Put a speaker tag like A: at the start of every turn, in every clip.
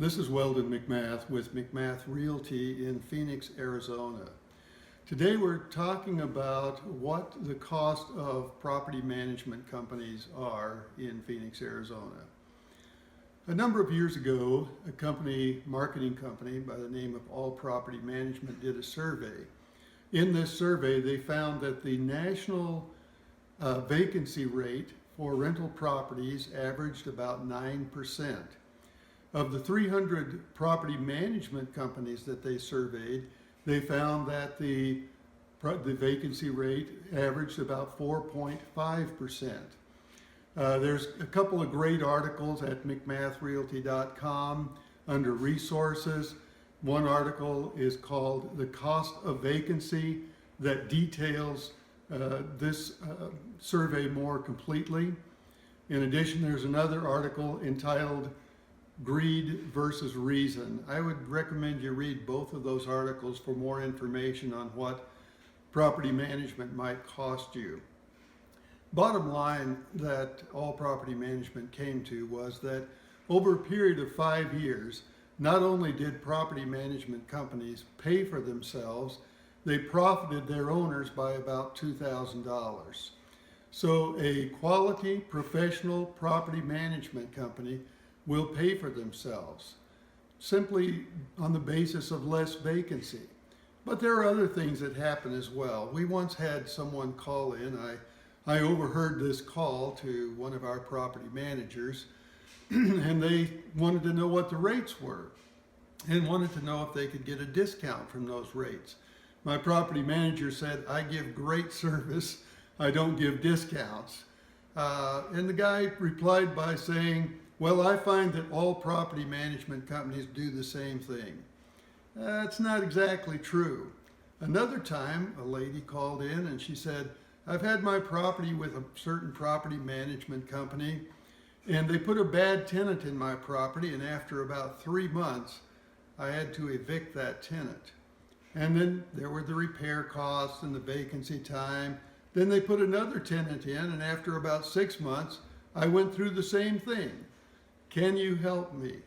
A: This is Weldon McMath with McMath Realty in Phoenix, Arizona. Today we're talking about what the cost of property management companies are in Phoenix, Arizona. A number of years ago, a marketing company by the name of All Property Management did a survey. In this survey, they found that the national vacancy rate for rental properties averaged about 9%. Of the 300 property management companies that they surveyed, they found that the vacancy rate averaged about 4.5%. There's a couple of great articles at McMathRealty.com under resources. One article is called "The Cost of Vacancy" that details this survey more completely. In addition, there's another article entitled "Greed versus Reason." I would recommend you read both of those articles for more information on what property management might cost you. Bottom line that All Property Management came to was that over a period of 5 years, not only did property management companies pay for themselves, they profited their owners by about $2,000. So a quality professional property management company will pay for themselves simply on the basis of less vacancy. But there are other things that happen as well. We once had someone call in. I overheard this call to one of our property managers and they wanted to know what the rates were and wanted to know if they could get a discount from those rates. My property manager said, "I give great service, I don't give discounts." And the guy replied by saying, "Well, I find that all property management companies do the same thing." That's not exactly true. Another time, a lady called in and she said, "I've had my property with a certain property management company, and they put a bad tenant in my property, and after about 3 months, I had to evict that tenant. And then there were the repair costs and the vacancy time. Then they put another tenant in, and after about 6 months, I went through the same thing. Can you help me?"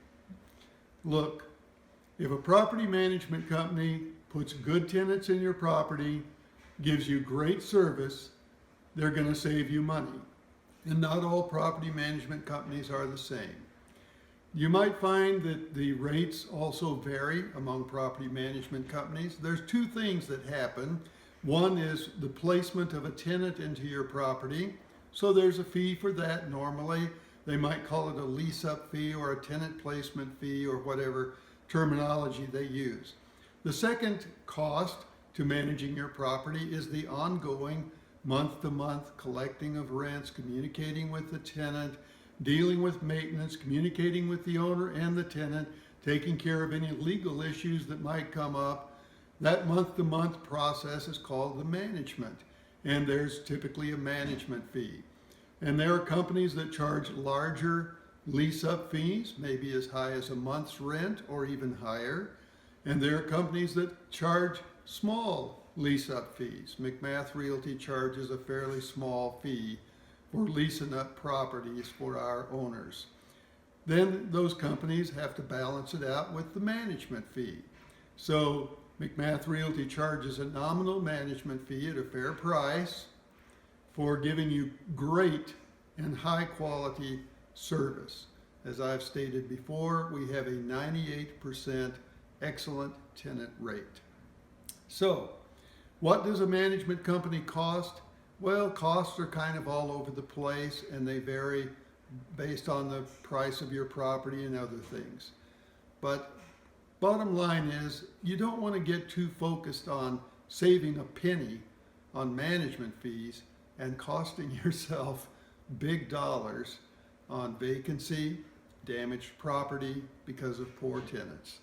A: Look, if a property management company puts good tenants in your property, gives you great service, they're going to save you money. And not all property management companies are the same. You might find that the rates also vary among property management companies. There's two things that happen. One is the placement of a tenant into your property. So there's a fee for that normally. They might call it a lease-up fee or a tenant placement fee or whatever terminology they use. The second cost to managing your property is the ongoing month-to-month collecting of rents, communicating with the tenant, dealing with maintenance, communicating with the owner and the tenant, taking care of any legal issues that might come up. That month-to-month process is called the management, and there's typically a management fee. And there are companies that charge larger lease-up fees, maybe as high as a month's rent or even higher. And there are companies that charge small lease-up fees. McMath Realty charges a fairly small fee for leasing up properties for our owners. Then those companies have to balance it out with the management fee. So McMath Realty charges a nominal management fee at a fair price for giving you great and high quality service. As I've stated before, we have a 98% excellent tenant rate. So, what does a management company cost? Well, costs are kind of all over the place and they vary based on the price of your property and other things. But bottom line is, you don't want to get too focused on saving a penny on management fees and costing yourself big dollars on vacancy, damaged property because of poor tenants.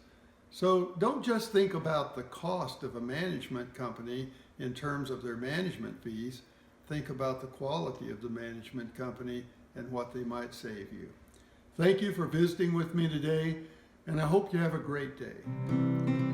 A: So don't just think about the cost of a management company in terms of their management fees. Think about the quality of the management company and what they might save you. Thank you for visiting with me today, and I hope you have a great day.